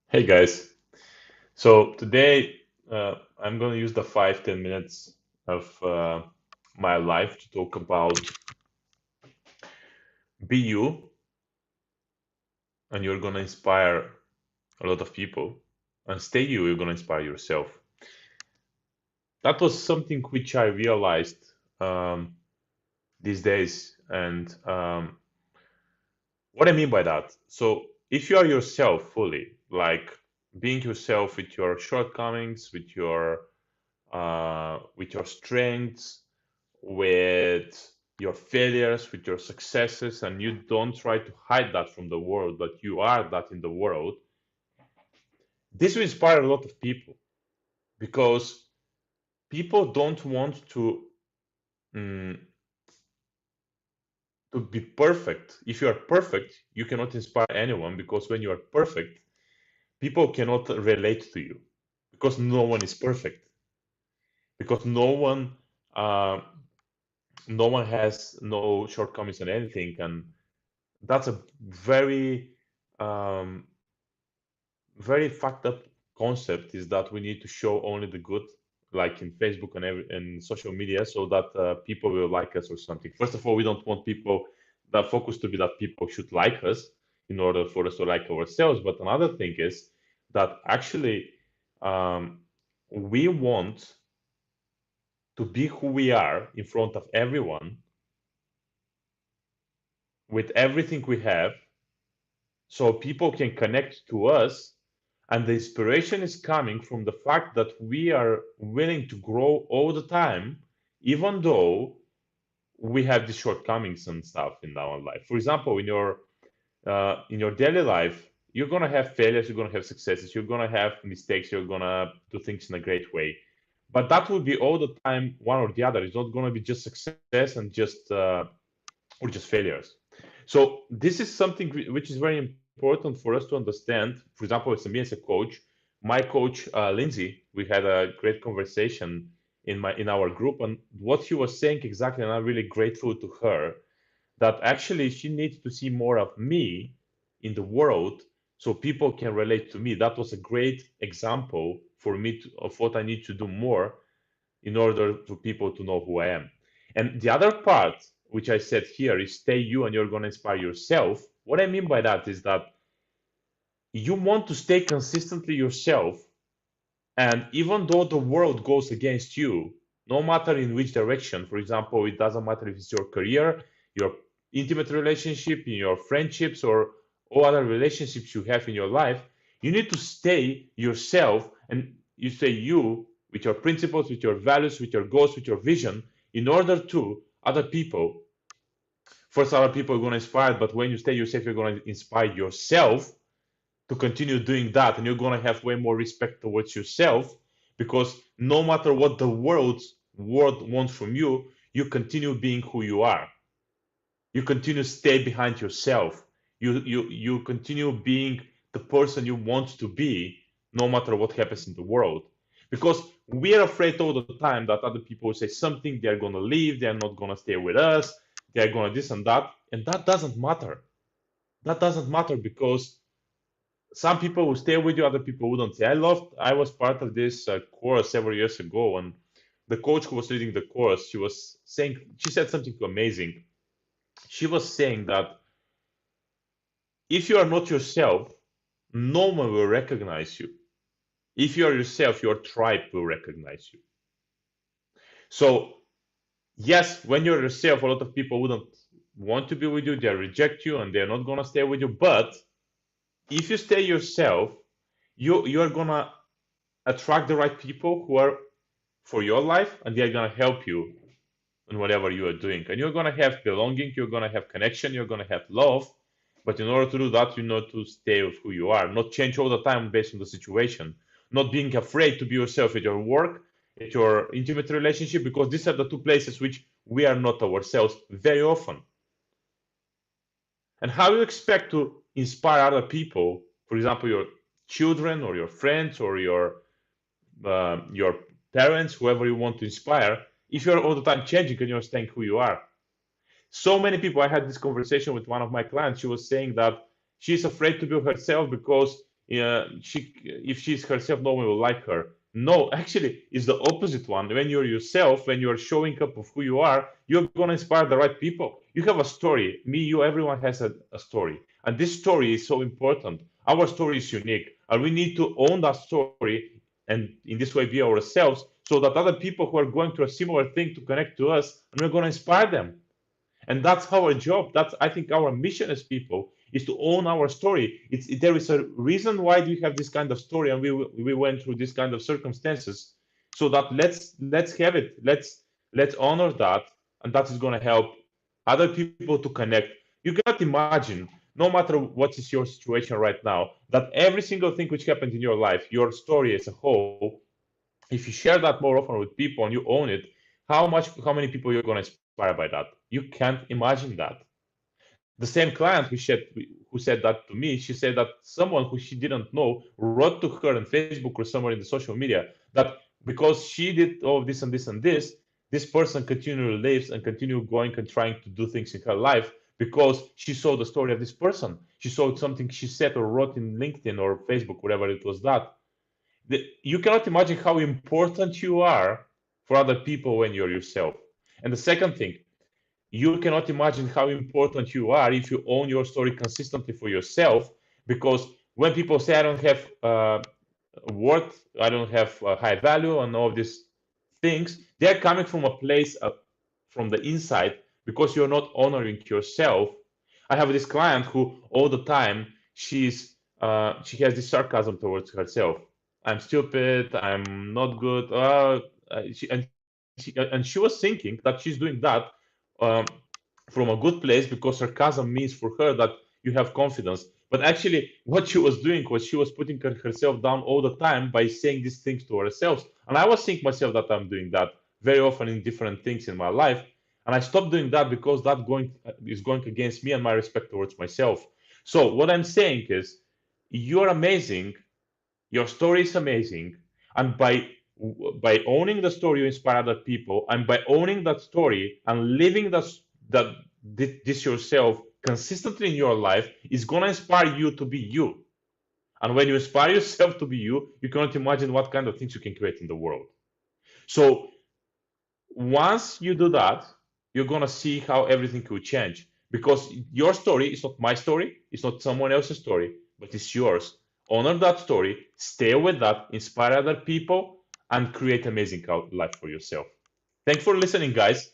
Hey guys, so today I'm going to use the 5-10 minutes of my life to talk about be you, and you're going to inspire a lot of people, and stay you, you're going to inspire yourself. That was something which I realized these days, and what I mean by that. So, if you are yourself fully, like being yourself with your shortcomings, with your strengths, with your failures, with your successes, and you don't try to hide that from the world, but you are that in the world, this will inspire a lot of people because people don't want mm, to be perfect. If you are perfect, you cannot inspire anyone because when you are perfect, people cannot relate to you because no one is perfect. Because uh, no one has no shortcomings in anything, and that's a very um, very fucked up concept is that we need to show only the good, like in Facebook and social media, so that people will like us or something. First of all, we don't want people that focus to be that people should like us in order for us to like ourselves. But another thing is that actually um, we want to be who we are in front of everyone with everything we have so people can connect to us, and the inspiration is coming from the fact that we are willing to grow all the time even though we have these shortcomings and stuff in our life. For example, in your daily life, you're gonna have failures, you're gonna have successes, you're gonna have mistakes, you're gonna do things in a great way, but that will be all the time one or the other. It's not gonna be just success and just or just failures. So this is something which is very important for us to understand. For example, as me as a coach, my coach Lindsay, we had a great conversation in our group, and what she was saying exactly, and I'm really grateful to her that actually she needs to see more of me in the world so people can relate to me. That was a great example for me of what I need to do more in order for people to know who I am. And the other part, which I said here, is stay you and you're going to inspire yourself. What I mean by that is that you want to stay consistently yourself. And even though the world goes against you, no matter in which direction, for example, it doesn't matter if it's your career, your intimate relationship, in your friendships, or all other relationships you have in your life, you need to stay yourself and you stay you with your principles, with your values, with your goals, with your vision, in order to other people. First, other people are going to inspire, but when you stay yourself, you're going to inspire yourself to continue doing that, and you're going to have way more respect towards yourself because no matter what the world wants from you, you continue being who you are. You continue stay behind yourself. You continue being the person you want to be, no matter what happens in the world. Because we are afraid all the time that other people will say something, they're gonna leave, they're not gonna stay with us, they're gonna this and that doesn't matter. That doesn't matter because some people will stay with you, other people wouldn't. I was part of this course several years ago, and the coach who was leading the course, she said something amazing. She was saying that if you are not yourself, no one will recognize you. If you are yourself, your tribe will recognize you. So, yes, when you're yourself, a lot of people wouldn't want to be with you, they'll reject you, and they're not going to stay with you. But if you stay yourself, you're going to attract the right people who are for your life, and they're going to help you in whatever you are doing. And you're going to have belonging, you're going to have connection, you're going to have love. But in order to do that, you need to stay with who you are, not change all the time based on the situation, not being afraid to be yourself at your work, at your intimate relationship, because these are the two places which we are not ourselves very often. And how you expect to inspire other people, for example, your children or your friends or your parents, whoever you want to inspire, if you're all the time changing and you're staying who you are. So many people, I had this conversation with one of my clients. She was saying that she's afraid to be herself because if she's herself, no one will like her. No, actually, it's the opposite one. When you're yourself, when you're showing up of who you are, you're gonna inspire the right people. You have a story. Me, you, everyone has a story, and this story is so important. Our story is unique, and we need to own that story, and in this way, be ourselves, so that other people who are going through a similar thing to connect to us, and we're gonna inspire them. And that's our job. That's, I think, our mission as people is to own our story. There is a reason why we have this kind of story, and we went through this kind of circumstances, so that let's have it. Let's honor that, and that is going to help other people to connect. You cannot imagine, no matter what is your situation right now, that every single thing which happened in your life, your story as a whole, if you share that more often with people and you own it, how many people you're going to inspire by that? You can't imagine that. The same client who said that to me, she said that someone who she didn't know wrote to her on Facebook or somewhere in the social media that because she did all this and this and this person continually lives and continue going and trying to do things in her life because she saw the story of this person. She saw something she said or wrote in LinkedIn or Facebook, whatever it was that. You cannot imagine how important you are for other people when you're yourself. And the second thing, you cannot imagine how important you are if you own your story consistently for yourself. Because when people say, I don't have worth, I don't have high value, and all of these things, they're coming from a place from the inside because you're not honoring yourself. I have this client who all the time she has this sarcasm towards herself. I'm stupid. I'm not good. And she was thinking that she's doing that um, from a good place because sarcasm means for her that you have confidence. But actually, what she was doing was she was putting herself down all the time by saying these things to herself. And I was thinking myself that I'm doing that very often in different things in my life. And I stopped doing that because that is going against me and my respect towards myself. So what I'm saying is, you're amazing. Your story is amazing, and by owning the story, you inspire other people, and by owning that story and living this yourself consistently in your life is gonna inspire you to be you. And when you inspire yourself to be you, you cannot imagine what kind of things you can create in the world. So once you do that, you're gonna see how everything will change because your story is not my story, it's not someone else's story, but it's yours. Honor that story, stay with that, inspire other people, and create amazing life for yourself. Thanks for listening, guys.